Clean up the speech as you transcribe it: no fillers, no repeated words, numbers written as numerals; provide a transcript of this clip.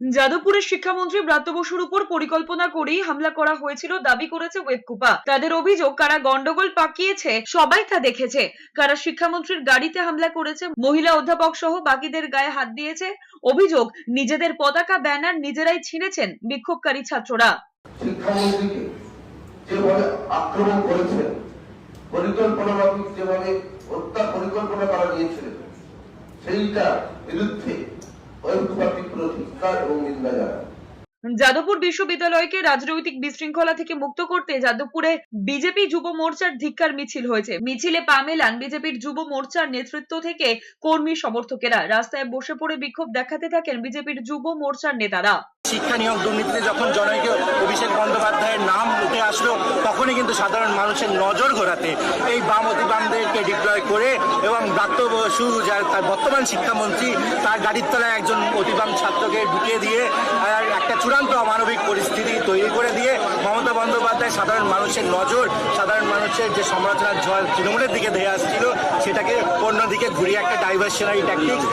যাদবপুরের শিক্ষামন্ত্রী ব্রাত্য বসুর উপর পরিকল্পনা করেই হামলা করা হয়েছিল দাবি করেছে ওয়েবকুপা। তাদের অভিযোগ, কারা গন্ডগোল পাকিয়েছে সবাই তা দেখেছে। কারা শিক্ষামন্ত্রীর গাড়িতে হামলা করেছে, মহিলা অধ্যাপক সহ বাকিদের গায়ে হাত দিয়েছে। অভিযোগ, নিজেদের পতাকা ব্যানার নিজেরাই ছিঁড়েছেন বিক্ষোভকারী ছাত্ররা। শিক্ষামন্ত্রীকে যেভাবে আক্রমণ করেছেন, পরিকল্পনামাফিক যেভাবে হত্যা পরিকল্পনা করা নিয়েছিলেন, সেইটা বিরুদ্ধে ওয়েবকুপা তীব্র ধিক্কার এবং নিন্দা জানায়। যাদবপুর বিশ্ববিদ্যালয়কে রাজনৈতিক বিশৃঙ্খলা থেকে মুক্ত করতে যাদবপুরে বিজেপি যুব মোর্চার ধিক্কার মিছিল হয়েছে। মিছিলে পা মেলান বিজেপির যুব মোর্চার নেতৃত্ব থেকে কর্মী সমর্থকেরা। রাস্তায় বসে পড়ে বিক্ষোভ দেখাতে থাকেন বিজেপির যুব মোর্চার নেতারা। শিক্ষা নিয়োগ দুর্নীতিতে যখন জনৈক অভিষেক বন্দ্যোপাধ্যায়ের নাম উঠে আসলো, তখনই কিন্তু সাধারণ মানুষের নজর ঘোরাতে এই বাম অতিবামদেরকে ডিপ্লয় করে এবং ব্রাত্য বসু, যার তার বর্তমান শিক্ষামন্ত্রী, তার গাড়ির তলায় একজন অতিবাম ছাত্রকে ঢুকিয়ে দিয়ে একটা চূড়ান্ত অমানবিক পরিস্থিতি তৈরি করে দিয়ে মমতা বন্দ্যোপাধ্যায় সাধারণ মানুষের নজর, সাধারণ মানুষের যে সমালোচনার ঝড় তৃণমূলের দিকে ধেয়ে আসছিল, সেটাকে অন্যদিকে ঘুরিয়ে একটা ডাইভার্সনারি ট্যাকটিক্স